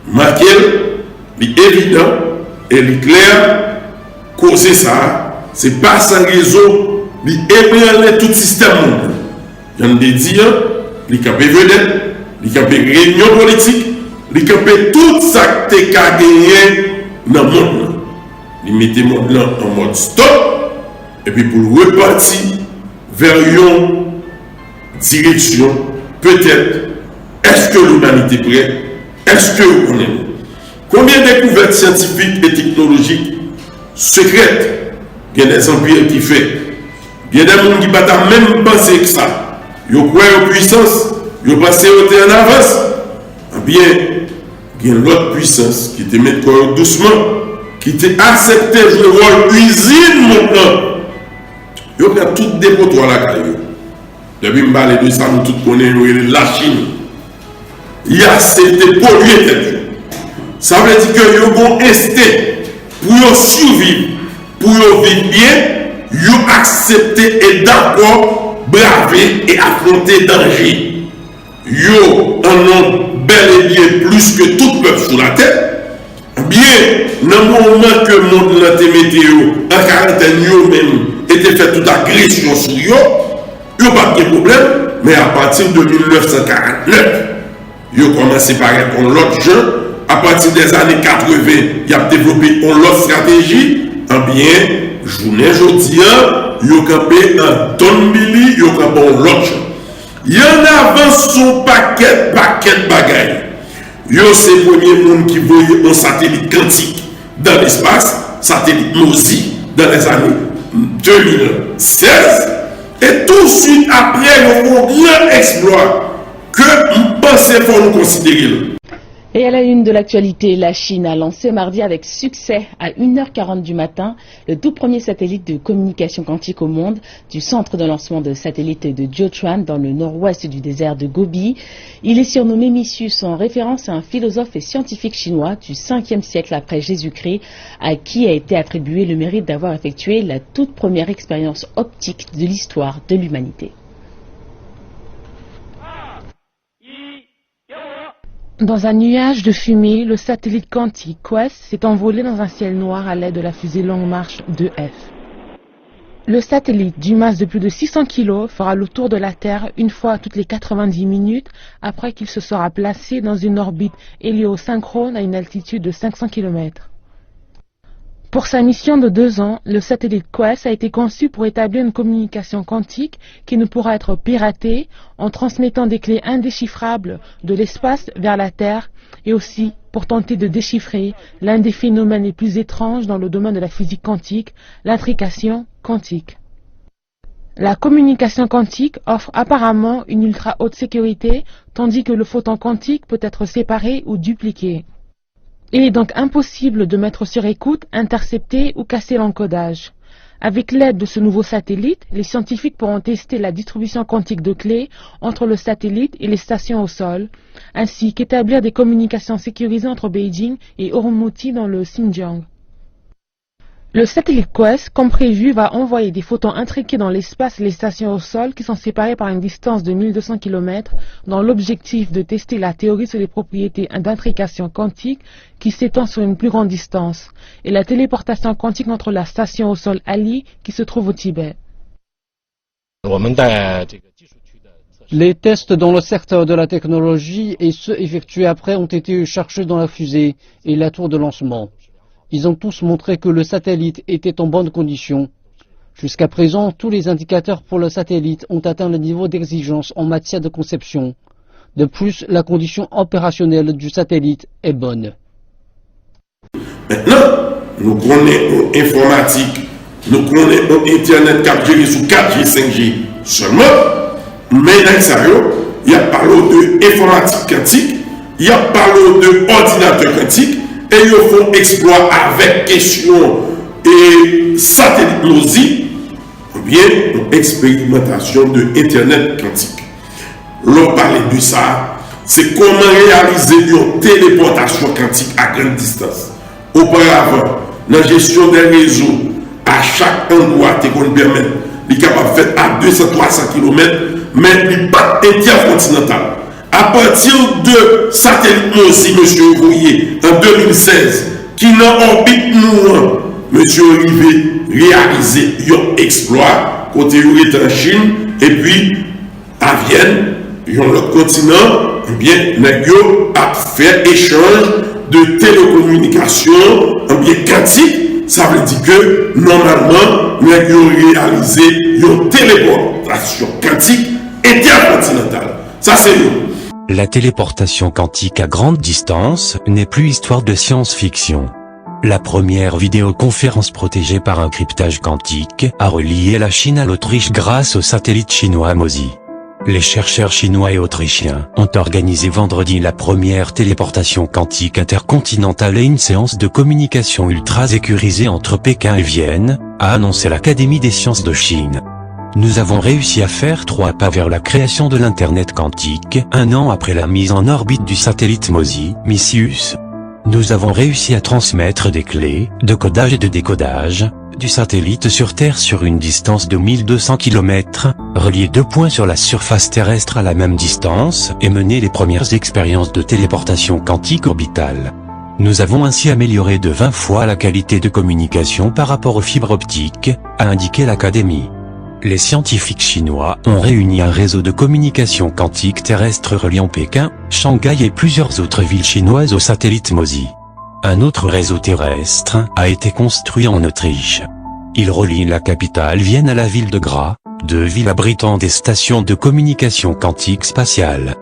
marqué, évident et clair, causer ça, c'est pas sans raison, ébranler tout système. J'en ai dit, il y a des vedettes, il y a des réunions politiques, il y a tout ça qui a gagné dans le monde. Il mettait le monde en mode stop, et puis pour le repartir vers une direction, peut-être, est-ce que l'humanité est prête? Est-ce que on est? Combien de découvertes scientifiques et technologiques secrètes, il y a des empires qui font, il y a des gens qui ne peuvent même penser que ça. Ils croient en puissance, ils pensent qu'ils en avance. Bien, il y a l'autre puissance qui te met doucement, qui te accepte le rôle usine maintenant. Il y a tout dépotoir la caillou. Depuis que je parle de ça, nous tous connaissons la Chine. Il y a accepté polluer. Ça veut dire que vous avez un instinct pour survivre, pour vivre bien, vous acceptez et d'accord, braver et affronter danger. Vous en ont bel et bien plus que tout peuple sur la tête. Bien, dans le moment que le monde l'a météo, en quarantaine, vous-même, était fait toute agression sur vous, vous n'avez pas de problème, mais à partir de 1949, vous avez commencé par être l'autre jeu. À partir des années 80, il a développé une autre stratégie. Eh bien, journée aujourd'hui, il y a campé un Don Billy, il y a campé l'autre. Il y en a son paquet de bagailles. Il y a ces premiers mondes qui voyaient un satellite quantique dans l'espace, satellite MOSI, dans les années 2016. Et tout de suite après, il y a un grand exploit que nous pensons pour nous considérer. Et à la une de l'actualité, la Chine a lancé mardi avec succès à 1h40 du matin le tout premier satellite de communication quantique au monde du centre de lancement de satellites de Jiuquan dans le nord-ouest du désert de Gobi. Il est surnommé Missus en référence à un philosophe et scientifique chinois du 5e siècle après Jésus-Christ à qui a été attribué le mérite d'avoir effectué la toute première expérience optique de l'histoire de l'humanité. Dans un nuage de fumée, le satellite quantique Quest s'est envolé dans un ciel noir à l'aide de la fusée Longue Marche 2F. Le satellite, d'une masse de plus de 600 kg, fera le tour de la Terre une fois toutes les 90 minutes après qu'il se sera placé dans une orbite héliosynchrone à une altitude de 500 km. Pour sa mission de 2 ans, le satellite Quest a été conçu pour établir une communication quantique qui ne pourra être piratée en transmettant des clés indéchiffrables de l'espace vers la Terre et aussi pour tenter de déchiffrer l'un des phénomènes les plus étranges dans le domaine de la physique quantique, l'intrication quantique. La communication quantique offre apparemment une ultra haute sécurité tandis que le photon quantique peut être séparé ou dupliqué. Il est donc impossible de mettre sur écoute, intercepter ou casser l'encodage. Avec l'aide de ce nouveau satellite, les scientifiques pourront tester la distribution quantique de clés entre le satellite et les stations au sol, ainsi qu'établir des communications sécurisées entre Beijing et Urumqi dans le Xinjiang. Le satellite Quest, comme prévu, va envoyer des photons intriqués dans l'espace et les stations au sol qui sont séparées par une distance de 1200 km dans l'objectif de tester la théorie sur les propriétés d'intrication quantique qui s'étend sur une plus grande distance et la téléportation quantique entre la station au sol Ali qui se trouve au Tibet. Les tests dans le secteur de la technologie et ceux effectués après ont été cherchés dans la fusée et la tour de lancement. Ils ont tous montré que le satellite était en bonne condition. Jusqu'à présent, tous les indicateurs pour le satellite ont atteint le niveau d'exigence en matière de conception. De plus, la condition opérationnelle du satellite est bonne. Maintenant, nous connaissons l'informatique, nous connaissons Internet 4G sous 4G, 5G seulement, mais dans ça, il y a parlé d'informatique quantique, il y a parlé d'ordinateur quantique, et ils font exploit avec question et satellite MOSI, bien une expérimentation de Internet quantique. L'on parlait de ça, c'est comment réaliser une téléportation quantique à grande distance. Auparavant, dans la gestion des réseaux, à chaque endroit, tu peux permettre, il est capable de faire à 200-300 km, mais il n'est pas intercontinental. À partir de satellite Mozi, monsieur Rouillet, en 2016, qui dans orbite nous, monsieur Rivet, réalisé un exploit, côté où est en Chine, et puis à Vienne, l'autre continent, eh bien, nous a fait échange de télécommunications, eh bien, quantique. Ça veut dire que, normalement, nous avons réalisé une téléportation quantique intercontinentale. Ça, c'est nous. La téléportation quantique à grande distance n'est plus histoire de science-fiction. La première vidéoconférence protégée par un cryptage quantique a relié la Chine à l'Autriche grâce au satellite chinois Mozi. Les chercheurs chinois et autrichiens ont organisé vendredi la première téléportation quantique intercontinentale et une séance de communication ultra sécurisée entre Pékin et Vienne, a annoncé l'Académie des sciences de Chine. Nous avons réussi à faire 3 pas vers la création de l'Internet quantique, 1 an après la mise en orbite du satellite Mozi, Micius. Nous avons réussi à transmettre des clés, de codage et de décodage, du satellite sur Terre sur une distance de 1200 km, relier 2 points sur la surface terrestre à la même distance, et mener les premières expériences de téléportation quantique orbitale. Nous avons ainsi amélioré de 20 fois la qualité de communication par rapport aux fibres optiques, a indiqué l'Académie. Les scientifiques chinois ont réuni un réseau de communication quantique terrestre reliant Pékin, Shanghai et plusieurs autres villes chinoises au satellite Mozi. Un autre réseau terrestre a été construit en Autriche. Il relie la capitale Vienne à la ville de Graz, 2 villes abritant des stations de communication quantique spatiale.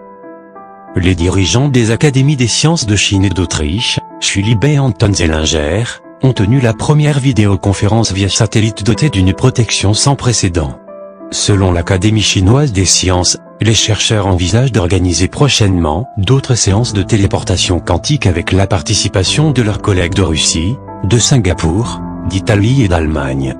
Les dirigeants des académies des sciences de Chine et d'Autriche, Schulibet et Anton Zellinger, ont tenu la première vidéoconférence via satellite dotée d'une protection sans précédent. Selon l'Académie chinoise des sciences, les chercheurs envisagent d'organiser prochainement d'autres séances de téléportation quantique avec la participation de leurs collègues de Russie, de Singapour, d'Italie et d'Allemagne.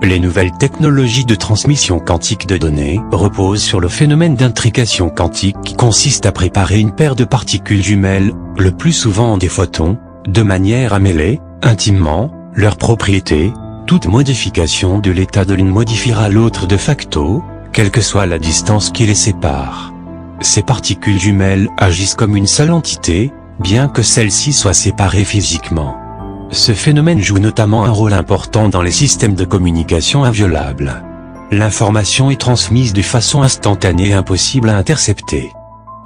Les nouvelles technologies de transmission quantique de données reposent sur le phénomène d'intrication quantique qui consiste à préparer une paire de particules jumelles, le plus souvent des photons, de manière à mêler, intimement, leurs propriétés. Toute modification de l'état de l'une modifiera l'autre de facto, quelle que soit la distance qui les sépare. Ces particules jumelles agissent comme une seule entité, bien que celles-ci soient séparées physiquement. Ce phénomène joue notamment un rôle important dans les systèmes de communication inviolables. L'information est transmise de façon instantanée et impossible à intercepter.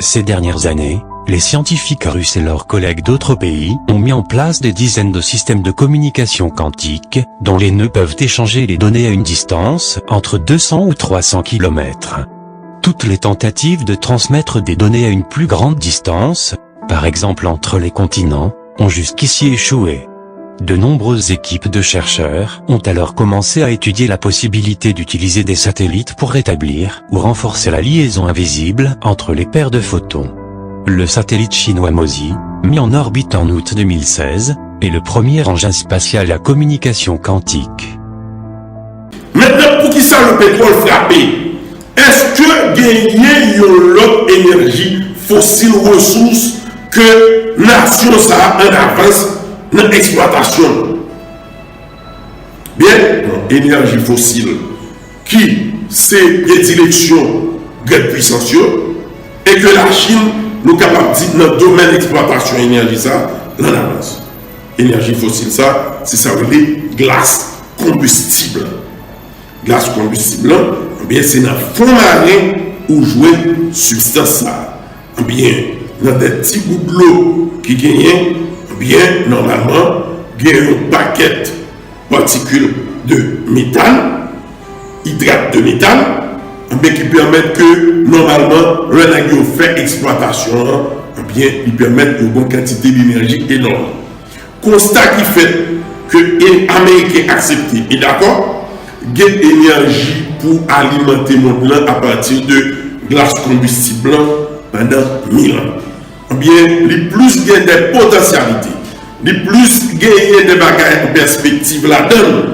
Ces dernières années, les scientifiques russes et leurs collègues d'autres pays ont mis en place des dizaines de systèmes de communication quantique, dont les nœuds peuvent échanger les données à une distance entre 200 ou 300 km. Toutes les tentatives de transmettre des données à une plus grande distance, par exemple entre les continents, ont jusqu'ici échoué. De nombreuses équipes de chercheurs ont alors commencé à étudier la possibilité d'utiliser des satellites pour rétablir ou renforcer la liaison invisible entre les paires de photons. Le satellite chinois Mozi, mis en orbite en août 2016, est le premier engin spatial à communication quantique. Maintenant, pour qui ça le pétrole frappé, est-ce que gagner une autre énergie fossile ressource que nation ça en avance dans l'exploitation? Bien, énergie fossile qui c'est des directions grande puissance et que la Chine nous capable de dire dans le domaine d'exploitation énergie ça en avance. Énergie fossile ça, c'est ça les glace combustible. Glace combustible, bien c'est dans le fond marin où jouer substance ça. Bien dans des petits bouts de l'eau qui gagnent, bien normalement gagne un paquet de particules de méthane, hydrate de méthane, mais qui permettent que normalement le nagio fait exploitation, bien il permet une bonne quantité d'énergie énorme. Constat qui fait que les Américains acceptent et d'accord, gagne énergie pour alimenter le monde à partir de glace combustible pendant 1000 ans. Bien, les plus gagnent des potentialités, les plus gagnent des bagages en perspective là-dedans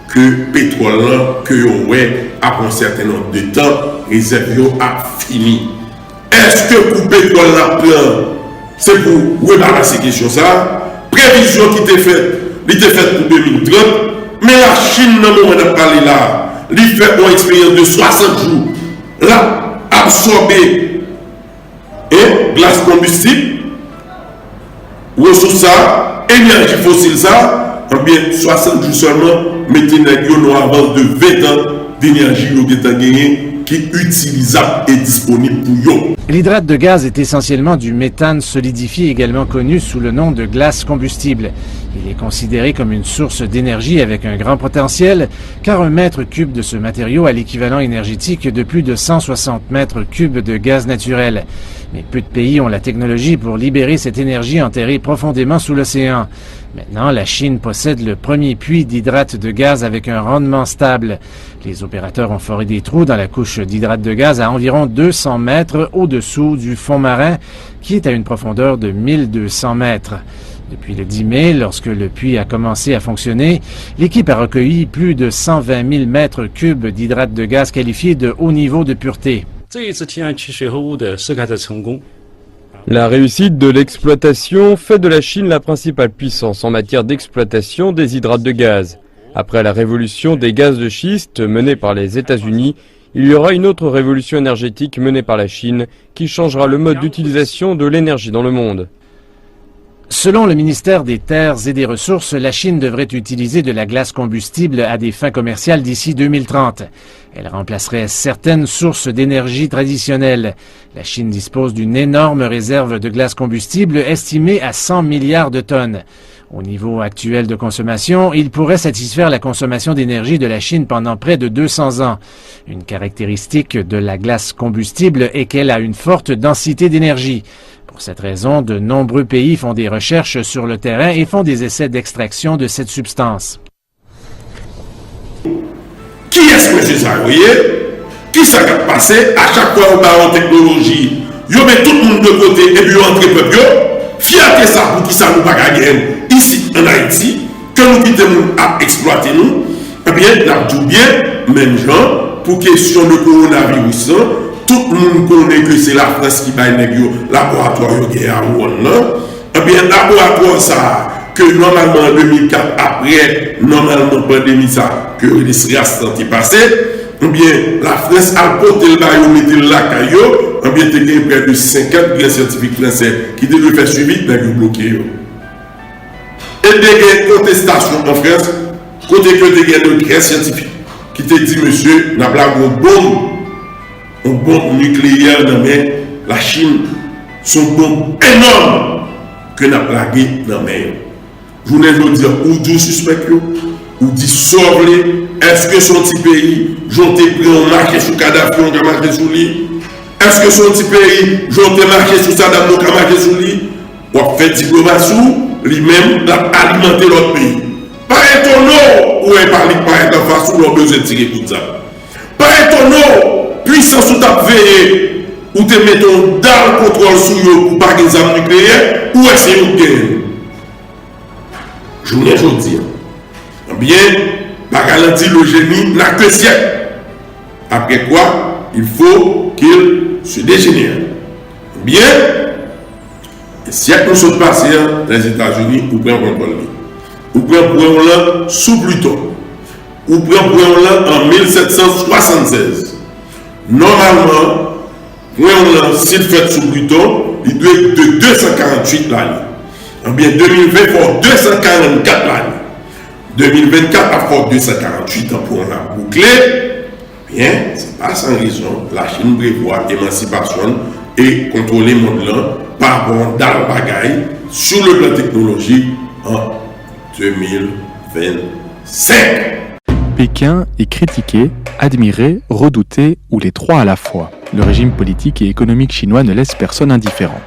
que pétrole que ouais après un certain nombre de temps réserve a fini. Est-ce que pour pétrole là plein c'est pour rebalancer ces questions ça? Prévision qui était faite, il était faite pour 2030, mais la Chine dans le moment de parler là, il fait une expérience de 60 jours, là absorber et gaz combustible, ressources ça, énergie fossile ça, en bien 60 jours seulement, mettez nous avance de 20 ans d'énergie qui est utilisable et disponible pour eux. L'hydrate de gaz est essentiellement du méthane solidifié, également connu sous le nom de glace combustible. Il est considéré comme une source d'énergie avec un grand potentiel, car un mètre cube de ce matériau a l'équivalent énergétique de plus de 160 mètres cubes de gaz naturel. Mais peu de pays ont la technologie pour libérer cette énergie enterrée profondément sous l'océan. Maintenant, la Chine possède le premier puits d'hydrate de gaz avec un rendement stable. Les opérateurs ont foré des trous dans la couche d'hydrate de gaz à environ 200 mètres au-dessous du fond marin, qui est à une profondeur de 1200 mètres. Depuis le 10 mai, lorsque le puits a commencé à fonctionner, l'équipe a recueilli plus de 120 000 mètres cubes d'hydrate de gaz qualifié de haut niveau de pureté. La réussite de l'exploitation fait de la Chine la principale puissance en matière d'exploitation des hydrates de gaz. Après la révolution des gaz de schiste menée par les États-Unis, il y aura une autre révolution énergétique menée par la Chine qui changera le mode d'utilisation de l'énergie dans le monde. Selon le ministère des Terres et des Ressources, la Chine devrait utiliser de la glace combustible à des fins commerciales d'ici 2030. Elle remplacerait certaines sources d'énergie traditionnelles. La Chine dispose d'une énorme réserve de glace combustible estimée à 100 milliards de tonnes. Au niveau actuel de consommation, il pourrait satisfaire la consommation d'énergie de la Chine pendant près de 200 ans. Une caractéristique de la glace combustible est qu'elle a une forte densité d'énergie. Pour cette raison, de nombreux pays font des recherches sur le terrain et font des essais d'extraction de cette substance. Qui est-ce que c'est ça, vous voyez? Qui ça qui a passé à chaque fois où on en technologie? Vous mettez tout le monde de côté et puis vous entrez peuple. Fierté ça pour qui ça nous pas gagner ici en Haïti, que nous quittons à exploiter nous, eh bien, nous avons bien, même gens, pour question de coronavirus, tout le monde connaît que c'est la France qui va le laboratoire à Wuhan. Eh bien, laboratoire ça, que normalement en 2004, après, normalement pandémie ça, que les SRIAS sont passés, eh bien, la France a porté le bail, mettre la caillou, eh bien, il y a près de 50 scientifiques français qui devaient faire suivi, mais ils bloqué. Et des contestations en France, côté que des gens scientifiques qui te dit, monsieur, n'a pas une bombe nucléaire dans la Chine, son bombe énorme que n'a plagué dans la mer. Je voulais vous dire, ou du suspect, ou dit sauve-les, est-ce que son petit pays, j'en ai pris un marché sur Kadhafi, on a marché sur lui? Est-ce que son petit pays, j'en ai marché sur Saddam, on a marché sur lui? Ou a fait diplomatie, lui-même, a alimenté l'autre pays. Pas étonnant, ou est parlé par être en face, ou l'on besoin de tirer pour ça. Pas étonnant, puissance ou t'as veillé, ou te mettons dans le contrôle sur eux pour pas des armes nucléaires, ou est-ce que vous gagnez? Je voulais vous dire. Bien, par garantir le génie n'a que siècle. Après quoi, il faut qu'il se dégénère. Bien, les siècles nous sont passés les États-Unis, ou bien contrôle. Ou bien là sous Pluton. Ou bien là en 1776. Normalement, là, s'il fait sous Pluton, il doit être de 248 l'année. En bien 2020, il faut 244 l'année. 2024, il faut 248 ans pour la boucler. Bien, c'est pas sans raison. La Chine prévoit émancipation et contrôler le monde là par rapport à la bagaille sur le plan technologique en 2025. Pékin est critiqué, admiré, redouté ou les trois à la fois. Le régime politique et économique chinois ne laisse personne indifférent.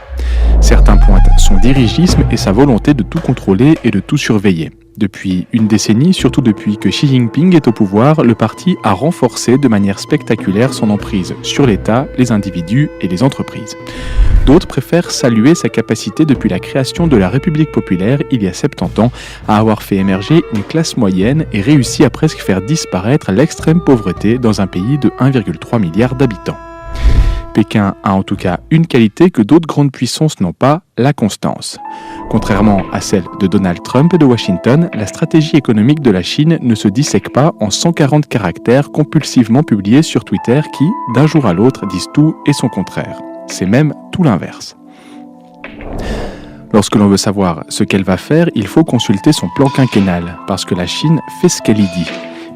Certains pointent son dirigisme et sa volonté de tout contrôler et de tout surveiller. Depuis une décennie, surtout depuis que Xi Jinping est au pouvoir, le parti a renforcé de manière spectaculaire son emprise sur l'État, les individus et les entreprises. D'autres préfèrent saluer sa capacité depuis la création de la République populaire il y a 70 ans à avoir fait émerger une classe moyenne et réussi à presque faire disparaître l'extrême pauvreté dans un pays de 1,3 milliard d'habitants. Pékin a en tout cas une qualité que d'autres grandes puissances n'ont pas, la constance. Contrairement à celle de Donald Trump et de Washington, la stratégie économique de la Chine ne se dissèque pas en 140 caractères compulsivement publiés sur Twitter qui, d'un jour à l'autre, disent tout et son contraire. c'est même tout l'inverse. Lorsque l'on veut savoir ce qu'elle va faire, il faut consulter son plan quinquennal, parce que la Chine fait ce qu'elle y dit.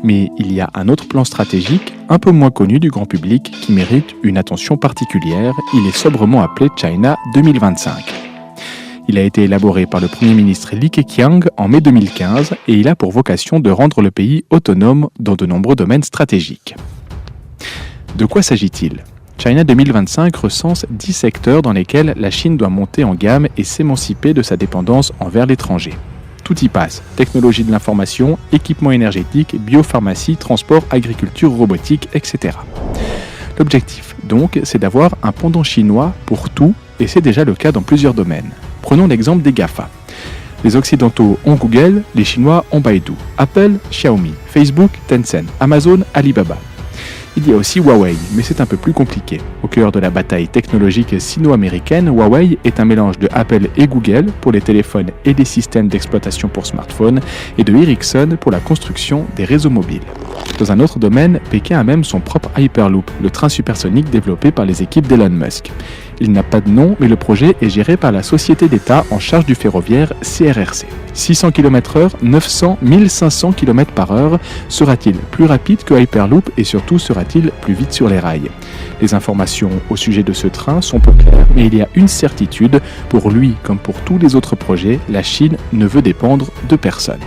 Mais il y a un autre plan stratégique, un peu moins connu du grand public, qui mérite une attention particulière. Il est sobrement appelé China 2025. Il a été élaboré par le Premier ministre Li Keqiang en mai 2015 et il a pour vocation de rendre le pays autonome dans de nombreux domaines stratégiques. De quoi s'agit-il ? China 2025 recense 10 secteurs dans lesquels la Chine doit monter en gamme et s'émanciper de sa dépendance envers l'étranger. Tout y passe, technologie de l'information, équipement énergétique, biopharmacie, transport, agriculture, robotique, etc. L'objectif, donc, c'est d'avoir un pendant chinois pour tout, et c'est déjà le cas dans plusieurs domaines. Prenons l'exemple des GAFA. Les Occidentaux ont Google, les Chinois ont Baidu, Apple, Xiaomi, Facebook, Tencent, Amazon, Alibaba. Il y a aussi Huawei, mais c'est un peu plus compliqué. Au cœur de la bataille technologique sino-américaine, Huawei est un mélange de Apple et Google pour les téléphones et les systèmes d'exploitation pour smartphones, et de Ericsson pour la construction des réseaux mobiles. Dans un autre domaine, Pékin a même son propre Hyperloop, le train supersonique développé par les équipes d'Elon Musk. Il n'a pas de nom, mais le projet est géré par la société d'État en charge du ferroviaire CRRC. 600 km/h, 900, 1500 km/h, sera-t-il plus rapide que Hyperloop et surtout sera-t-il plus vite sur les rails ? Les informations au sujet de ce train sont peu claires, mais il y a une certitude, pour lui comme pour tous les autres projets, la Chine ne veut dépendre de personne.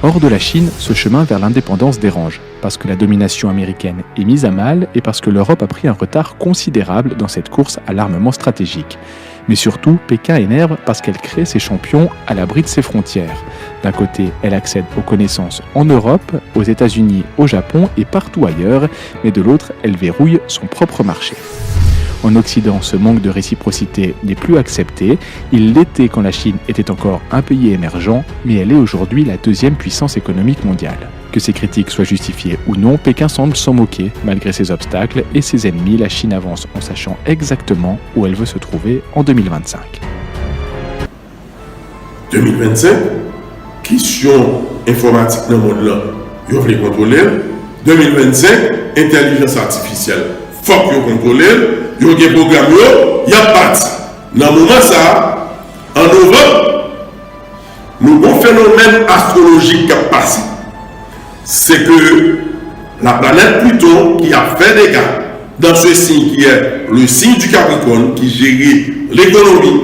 Hors de la Chine, ce chemin vers l'indépendance dérange, parce que la domination américaine est mise à mal et parce que l'Europe a pris un retard considérable dans cette course à l'armement stratégique. Mais surtout, Pékin énerve parce qu'elle crée ses champions à l'abri de ses frontières. D'un côté, elle accède aux connaissances en Europe, aux États-Unis, au Japon et partout ailleurs, mais de l'autre, elle verrouille son propre marché. En Occident, ce manque de réciprocité n'est plus accepté. Il l'était quand la Chine était encore un pays émergent, mais elle est aujourd'hui la deuxième puissance économique mondiale. Que ces critiques soient justifiées ou non, Pékin semble s'en moquer. Malgré ses obstacles et ses ennemis, la Chine avance en sachant exactement où elle veut se trouver en 2025. 2025, question informatique dans le monde là, vous voulez contrôler. 2025, intelligence artificielle, faut que vous contrôlez. Il y a des programmes, il y a parti. Dans le moment ça, en novembre, nous avons un phénomène astrologique qui a passé. C'est que la planète Pluton qui a fait des cas dans ce signe qui est le signe du Capricorne, qui gère l'économie,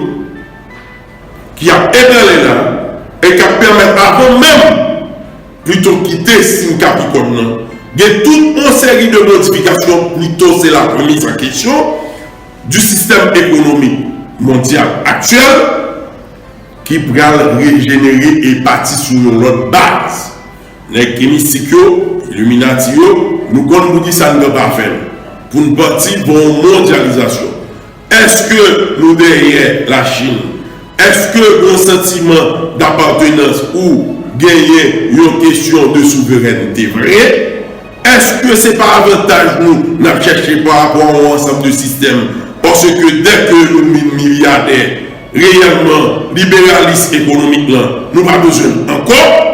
qui a ébranlé là, et qui a permis avant même Pluton quitter le signe Capricorne. Il y a toute une série de modifications, plutôt c'est la remise en question du système économique mondial actuel qui va régénérer et partir sur l'autre base. Les mystiques, les Illuminati, nous connaissons qui ça ne va pas faire pour une partie de mondialisation. Est-ce que nous derrière la Chine, est-ce que nos sentiments d'appartenance ou gagner une question de souveraineté vraie? Est-ce que ce n'est pas avantage nous de chercher par rapport à un ensemble de systèmes? Parce que dès que nous sommes milliardaires, réellement libéralistes économiques, nous n'avons pas besoin encore.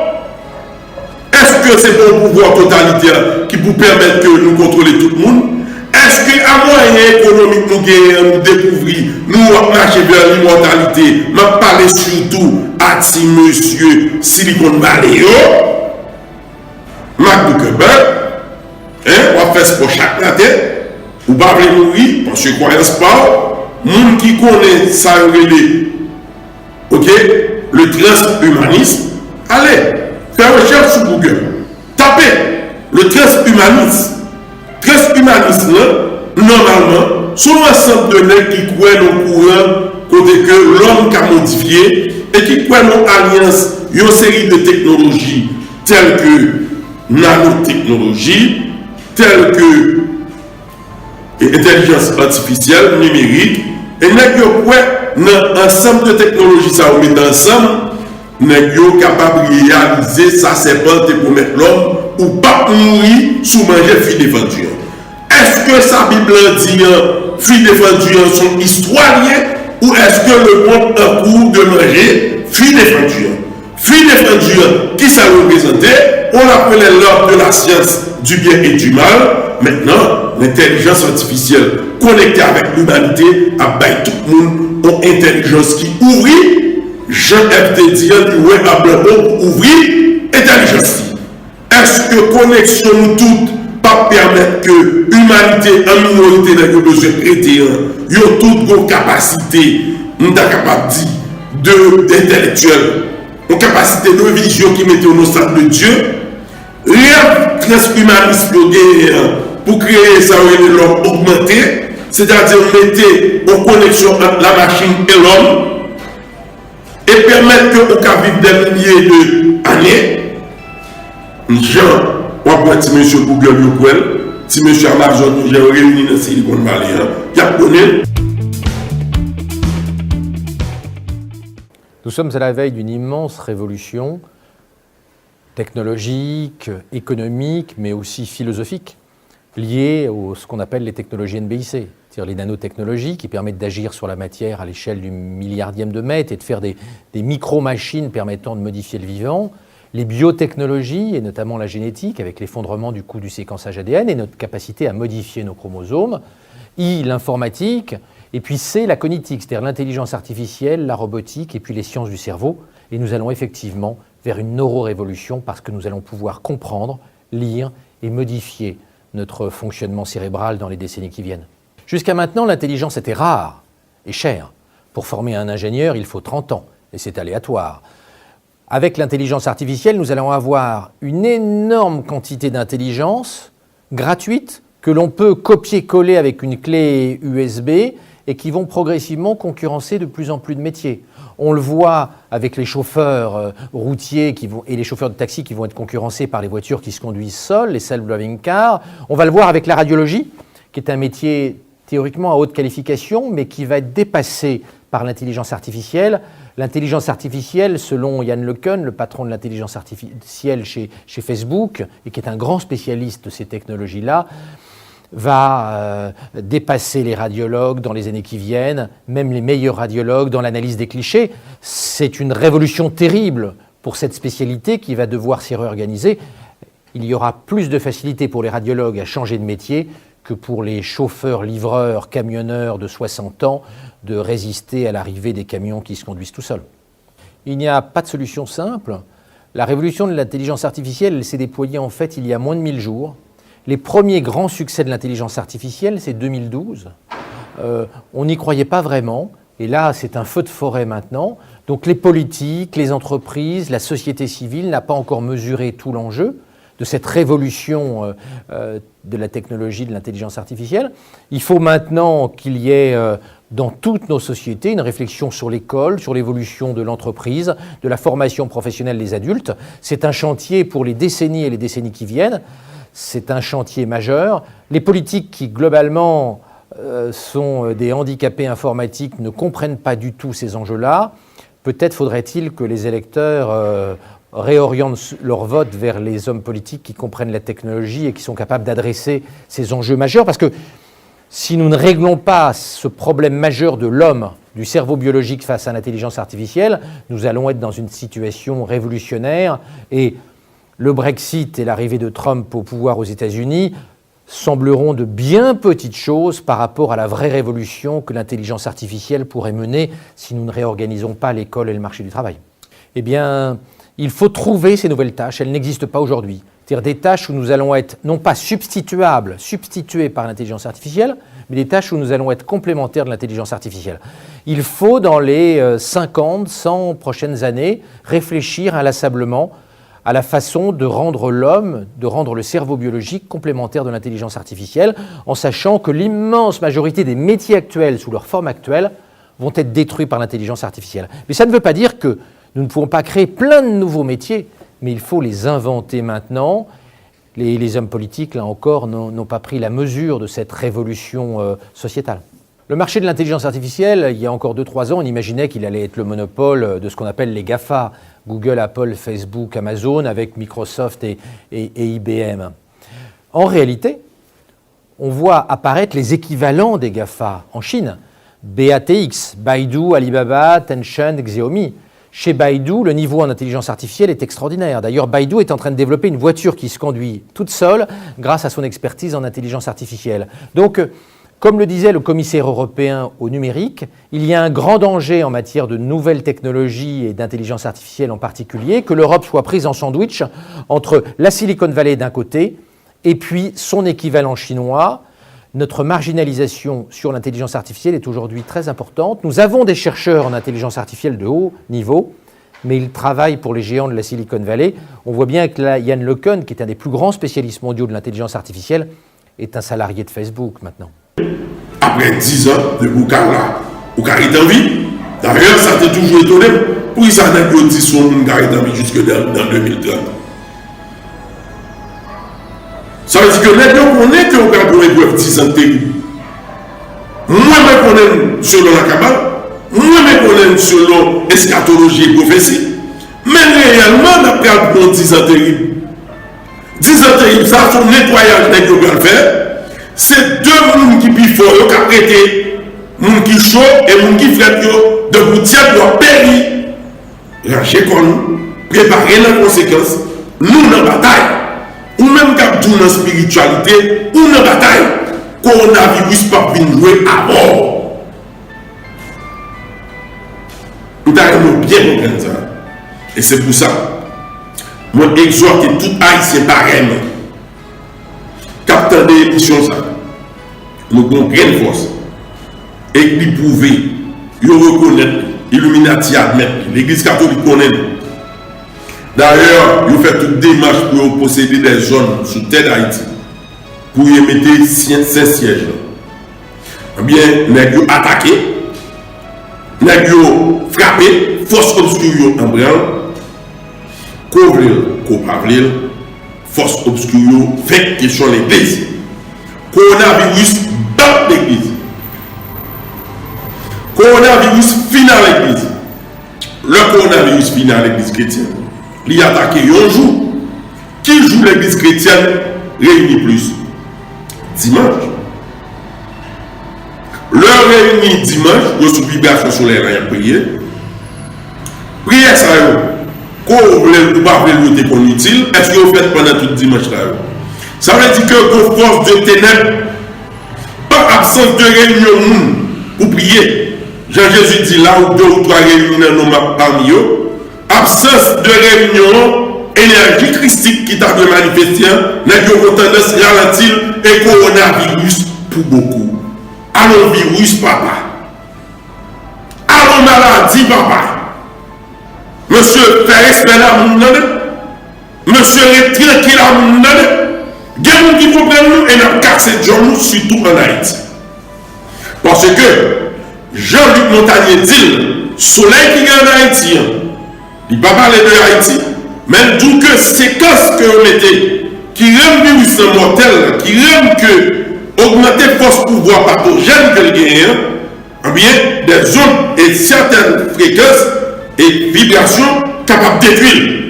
Est-ce que c'est pour le pouvoir totalitaire qui vous permet de nous contrôler tout le monde? Est-ce qu'à moyen économique nous gagnons, nous découvrons, nous marcher vers l'immortalité? Je parle surtout à monsieur Silicon Valley, Mark Zuckerberg. On va faire ce pour chaque matin, ou pas mourir, parce que croyance pas, monde qui connaît ça, ok, le transhumanisme, allez, faire recherche sur Google, tapez le transhumanisme. Transhumanisme, normalement, sont l'ensemble de nègres qui croient au courant, côté que l'homme qui a modifié, et qui croient dans alliance, une série de technologies telles que nanotechnologie, telles que intelligence artificielle, numérique, et nous avons dans ensemble de technologies, ça on met ensemble, nous sommes capables de réaliser ça, c'est pas pour mettre l'homme ou pas mourir sous manger fille défendue. Est-ce que sa Bible dit fille défendue sont historiens ou est-ce que le monde a cours de manger fille défendue? Fille défendue défendu qui ça représentait, on appelait l'ordre de la science du bien et du mal. Maintenant, l'intelligence artificielle connectée avec l'humanité a baillé tout le monde une intelligence qui ouvrit. Jean-F. dit, ouais, à blanc, ouvrir intelligence. Est-ce que connexion nous toutes pas permettre que l'humanité en minorité n'a pas besoin de traiter, ils ont toutes nos capacités, nous sommes capables d'intellectuels, nos capacités de vision qui mettent au stade de Dieu, rien transhumaniste pour créer ça l'homme augmenté, c'est-à-dire mettre en connexion entre la machine et l'homme et permettre que on puisse vivre des milliers d'années. Jean, on va si monsieur Google Yokwell, si monsieur Amazon j'ai réuni dans Silicon Valley, il y a donné. Nous sommes à la veille d'une immense révolution technologique, économique, mais aussi philosophique, liée à ce qu'on appelle les technologies NBIC, c'est-à-dire les nanotechnologies qui permettent d'agir sur la matière à l'échelle du milliardième de mètre et de faire des micro-machines permettant de modifier le vivant, les biotechnologies, et notamment la génétique, avec l'effondrement du coût du séquençage ADN et notre capacité à modifier nos chromosomes, l'informatique, et puis C, la cognitique, c'est-à-dire l'intelligence artificielle, la robotique, et puis les sciences du cerveau. Et nous allons effectivement vers une neurorévolution parce que nous allons pouvoir comprendre, lire et modifier notre fonctionnement cérébral dans les décennies qui viennent. Jusqu'à maintenant, l'intelligence était rare et chère. Pour former un ingénieur, il faut 30 ans, et c'est aléatoire. Avec l'intelligence artificielle, nous allons avoir une énorme quantité d'intelligence gratuite que l'on peut copier-coller avec une clé USB et qui vont progressivement concurrencer de plus en plus de métiers. On le voit avec les chauffeurs routiers et les chauffeurs de taxi qui vont être concurrencés par les voitures qui se conduisent seules, les self-driving cars. On va le voir avec la radiologie, qui est un métier théoriquement à haute qualification, mais qui va être dépassé par l'intelligence artificielle. L'intelligence artificielle, selon Yann LeCun, le patron de l'intelligence artificielle chez Facebook, et qui est un grand spécialiste de ces technologies-là, va dépasser les radiologues dans les années qui viennent, même les meilleurs radiologues dans l'analyse des clichés. C'est une révolution terrible pour cette spécialité qui va devoir s'y réorganiser. Il y aura plus de facilité pour les radiologues à changer de métier que pour les chauffeurs, livreurs, camionneurs de 60 ans de résister à l'arrivée des camions qui se conduisent tout seuls. Il n'y a pas de solution simple. La révolution de l'intelligence artificielle, elle s'est déployée en fait il y a moins de 1000 jours. Les premiers grands succès de l'intelligence artificielle, c'est 2012. On n'y croyait pas vraiment. Et là, c'est un feu de forêt maintenant. Donc les politiques, les entreprises, la société civile n'a pas encore mesuré tout l'enjeu de cette révolution de la technologie de l'intelligence artificielle. Il faut maintenant qu'il y ait dans toutes nos sociétés une réflexion sur l'école, sur l'évolution de l'entreprise, de la formation professionnelle des adultes. C'est un chantier pour les décennies et les décennies qui viennent. C'est un chantier majeur. Les politiques qui, globalement, sont des handicapés informatiques ne comprennent pas du tout ces enjeux-là. Peut-être faudrait-il que les électeurs réorientent leur vote vers les hommes politiques qui comprennent la technologie et qui sont capables d'adresser ces enjeux majeurs. Parce que si nous ne réglons pas ce problème majeur de l'homme, du cerveau biologique face à l'intelligence artificielle, nous allons être dans une situation révolutionnaire. Et le Brexit et l'arrivée de Trump au pouvoir aux États-Unis sembleront de bien petites choses par rapport à la vraie révolution que l'intelligence artificielle pourrait mener si nous ne réorganisons pas l'école et le marché du travail. Eh bien, il faut trouver ces nouvelles tâches. Elles n'existent pas aujourd'hui. C'est-à-dire des tâches où nous allons être non pas substitués par l'intelligence artificielle, mais des tâches où nous allons être complémentaires de l'intelligence artificielle. Il faut, dans les 50, 100 prochaines années, réfléchir inlassablement à la façon de rendre l'homme, de rendre le cerveau biologique complémentaire de l'intelligence artificielle, en sachant que l'immense majorité des métiers actuels, sous leur forme actuelle, vont être détruits par l'intelligence artificielle. Mais ça ne veut pas dire que nous ne pouvons pas créer plein de nouveaux métiers, mais il faut les inventer maintenant. Les hommes politiques, là encore, n'ont pas pris la mesure de cette révolution sociétale. Le marché de l'intelligence artificielle, il y a encore 2-3 ans, on imaginait qu'il allait être le monopole de ce qu'on appelle les GAFA, Google, Apple, Facebook, Amazon, avec Microsoft et IBM. En réalité, on voit apparaître les équivalents des GAFA en Chine. BATX, Baidu, Alibaba, Tencent, Xiaomi. chez Baidu, le niveau en intelligence artificielle est extraordinaire. D'ailleurs, Baidu est en train de développer une voiture qui se conduit toute seule grâce à son expertise en intelligence artificielle. Donc, comme le disait le commissaire européen au numérique, il y a un grand danger en matière de nouvelles technologies et d'intelligence artificielle en particulier, que l'Europe soit prise en sandwich entre la Silicon Valley d'un côté et puis son équivalent chinois. Notre marginalisation sur l'intelligence artificielle est aujourd'hui très importante. Nous avons des chercheurs en intelligence artificielle de haut niveau, mais ils travaillent pour les géants de la Silicon Valley. On voit bien que là, Yann LeCun, qui est un des plus grands spécialistes mondiaux de l'intelligence artificielle, est un salarié de Facebook maintenant. Après 10 ans de Boukala, Boukala est en vie. D'ailleurs, ça t'a toujours étonné. Pourquoi ça n'a pas dit son monde est en vie jusque dans 2030? Ça veut dire que maintenant qu'on est qu'on a pour les 10 ans de terrible. Moi-même qu'on est selon la Kabbale, moi-même qu'on est selon eschatologie et prophétie, mais réellement, on a pris pour 10 ans terrible. 10 ans terrible, ça, son nettoyage qu'on va faire, c'est deux mondes qui plus forts, qui ont prêté, monde qui chaud et monde qui frette, de vous dire doit périr. Ranger comme nous, préparer la conséquence, nous dans la bataille. Ou même quand nous dans la spiritualité, ou dans la bataille, coronavirus pas venir jouer à bord. Nous avons bien compris ça. Et c'est pour ça, moi exhorte tout haïtien pareil. Capteur des émissions, ça, nous avons grande force. Et qui prouver, ils reconnaissent, Illuminati admettent, l'Église catholique connaît. D'ailleurs, ils ont fait toute démarche pour posséder des zones sous terre d'Haïti pour y mettre 5 sièges. Eh bien, nous avons attaqué, nous avons frappé, force obscure en branle, couvrir, force obscure fait question l'église. Coronavirus dans l'église. Coronavirus final l'église. Le coronavirus final l'église chrétienne. Il a attaqué un jour. Qui joue l'église chrétienne réunit plus? Dimanche. Le réunit dimanche, il y a sous vibration solaire à prier. Prière ça, quand vous voulez pas le temps utile, est-ce que vous faites pendant tout dimanche là? Ça veut dire que vos forces de ténèbres, pas absence de réunion pour prier. Jean-Jésus dit là où 2 ou 3 réunions parmi eux, absence de réunion, énergie christique qui t'a manifesté, n'a pas tendance à ralentir et coronavirus pour beaucoup. Allons virus, papa. Allons maladie, papa. Monsieur, faire respect là, monsieur, est tranquille là, il y a des gens qui comprennent nous et nous cassé nous, surtout en Haïti. Parce que Jean-Luc Montagnier dit, soleil qui est en Haïti, il ne va pas parler de Haïti, mais d'où que séquence que vous mettez, qui aime virus mortel, qui aime que augmenter force pouvoir pathogène que le gagne, eh bien, des zones et certaines fréquences et vibrations capables de détruire.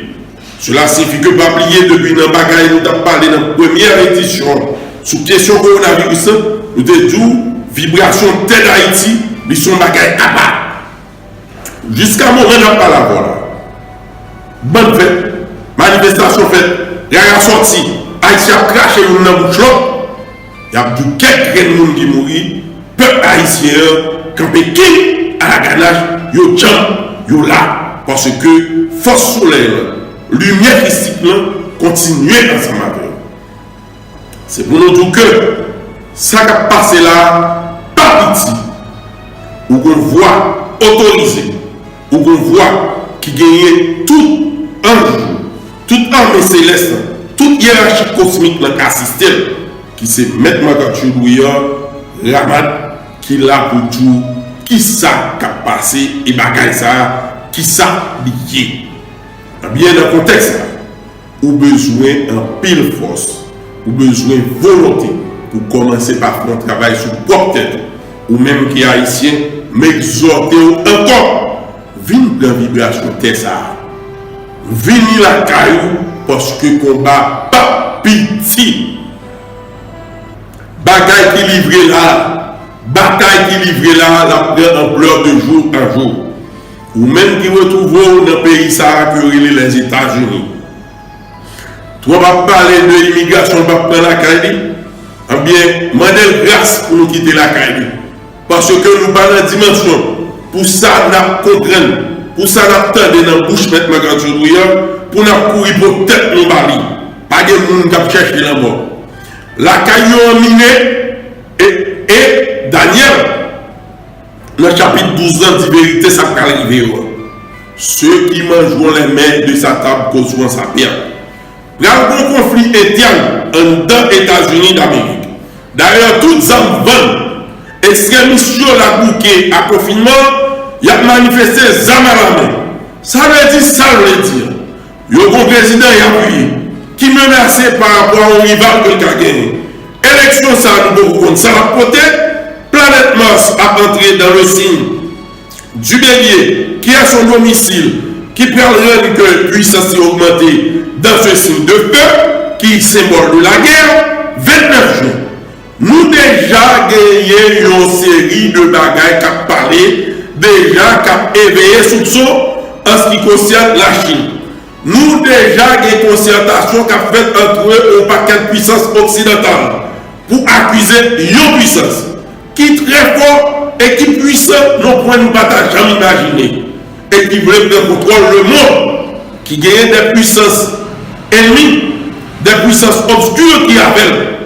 Cela signifie que pas oublier depuis dans bagaille nous avons parlé dans la première édition sous question coronavirus, nous avons dit vibration telle Haïti, ils sont bagaille capable. Jusqu'à moment où on pas la voix. Bonne fête, manifestation faite, il y a sorti, Haïti a craché dans la bouche. Il y a quelques gens qui mourent, peuple haïtien, campé qui à la ganache, yo jam, yo là, parce que force solaire, lumière christique continue ensemble avec eux. C'est pour nous dire que ça qui a passé là, pas petit, ou qu'on voit autorisé, ou qu'on voit qui gagne tout ange, toute armée céleste, toute hiérarchie cosmique dans le système, qui se met dans le Ramad, qui l'a pour tout, qui ça qui a passé et bagaille ça, qui ça lié. Bien dans le contexte, ou besoin en pile force, ou besoin volonté pour commencer par faire un travail sur propre tête, ou même qui est haïtien, mais exhorter encore, venez dans la vibration de ça. Venez la caillou parce que combat pas petit. Bagaille qui livré là, bataille qui livré là, la prend ampleur de jour en jour. ou même qui retrouvent dans le pays ça que les États-Unis. Tu vas parler de l'immigration, on va prendre la Caraïbe. Eh bien, demandez grâce pour nous quitter la Caraïbe. Parce que nous parlons de dimension. Pour ça, nous comprenons. Pour ça, nous attendons dans la bouche, mettre ma grande pour nous courir pour tête nous bali. Pas de monde qui cherche là-bas. La caillou minée et Daniel, dans le chapitre 12 ans, dit vérité, ça peut arriver. Ceux qui mangeront les mains de sa table causeront sa pierre. Il y a un bon conflit éternel dans les États-Unis d'Amérique. D'ailleurs, toutes les hommes vendent. Extrémistes la bouquet à confinement, il a manifesté les armes à la main. Ça veut dire, ça veut dire. Il y a un président appuyé qui menaçait par rapport au rival que le a gagné. Élection, ça nous beaucoup ça va côté. Planète Mars a entré dans le signe du bélier qui a son domicile, qui perdrait que puissance augmentée dans ce signe de feu qui est symbole de la guerre. 29 juin. Nous déjà gagné une série de bagailles qui ont parlé, déjà qui ont éveillé soupçon en ce qui concerne la Chine. Nous déjà gagné une concertation qui a fait entre eux au paquet de puissance occidentale pour accuser une puissance qui est très fort et qui puissant, non point nous pas jamais imaginer et qui veut prendre contrôle le monde, qui gagne des puissances ennemies, des puissances obscures qui appellent.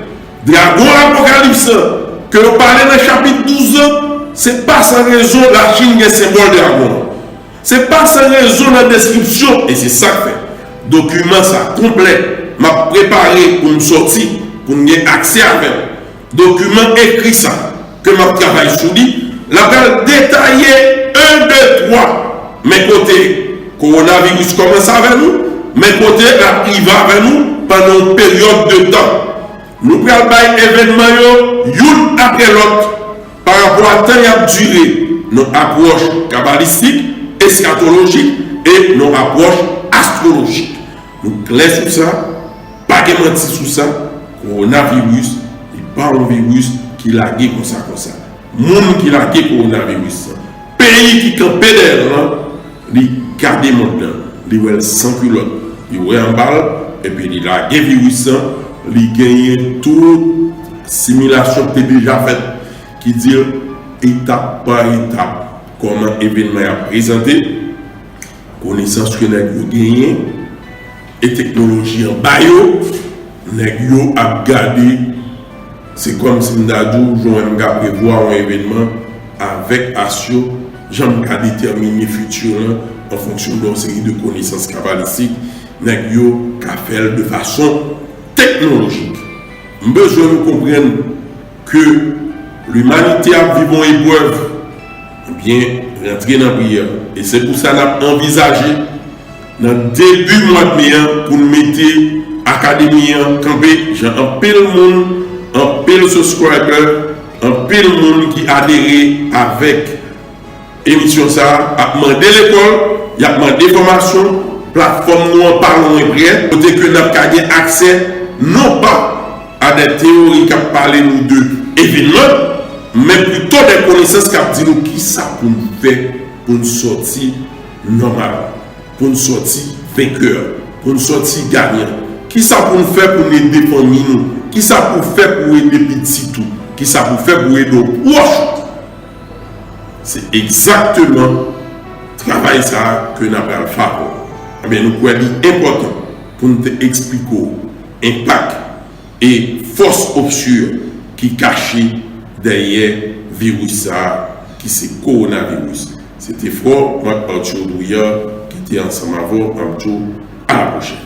Dragon Apocalypse, que nous parlons dans le chapitre 12, ce n'est pas sans raison la Chine est symbole de dragon. Ce n'est pas sans raison la description, et c'est ça que fait. Document ça complet, m'a préparé pour nous sortir, pour nous avoir accès avec. Document écrit ça, que m'a travaillé sur lui, la détaillé 1, 2, 3. Mes côtés, coronavirus commence avec nous, mes côtés, la va avec nous pendant une période de temps. Nous prenons l'événement l'un après l'autre par rapport à temps et à durée, nos approches kabbalistiques, eschatologiques et nos approches astrologiques. Nous clairons sur ça, pas de mentir sur ça, coronavirus, il pas un virus qui l'a gué comme ça, comme ça. Monde qui l'a gué coronavirus. Pays qui campait derrière, il garde le monde, il est sans culotte, il est en balle, et puis il a gué virus. Il gagne toute simulation qui est déjà faite, qui dit étape par étape comment l'événement est présenté, connaissance que nous avons gagné, et technologie en bio, nous avons gardé. C'est comme si nous avons prévoir un événement avec Asio, j'aime déterminer le futur en fonction d'une série de connaissances kabbalistiques, nous avons fait de façon technologique. Nous avons besoin de comprendre que l'humanité a vécu une épreuve, bien rentrer dans la prière. Et c'est pour ça qu'on a envisagé dans le début du mois de mai pour nous mettre l'académie en campé. J'ai un pile monde, un pile subscriber, un pile monde qui adhéré avec l'émission ça, a demandé l'école, il a demandé formation, plateforme nous en parlons et prière, côté que nous avons accès non pas à des théories qui parlent nous de événements, mais plutôt des connaissances qui disent nous qui ça pour nous faire pour nous sortir normal, pour nous sortir vainqueur, pour nous sortir gagnant. Qui ça pour nous faire pour nous aider famille nous, qui ça pour faire pour aider petits tout, qui ça pour faire pour aider nos proches. C'est exactement le travail ça que nous avons fait. Mais nous croyons important pour nous expliquer l'impact et force obscure qui cachée derrière le virus qui c'est coronavirus. C'était fort, moi, Arthur Douillard, qui était ensemble avant, à la prochaine.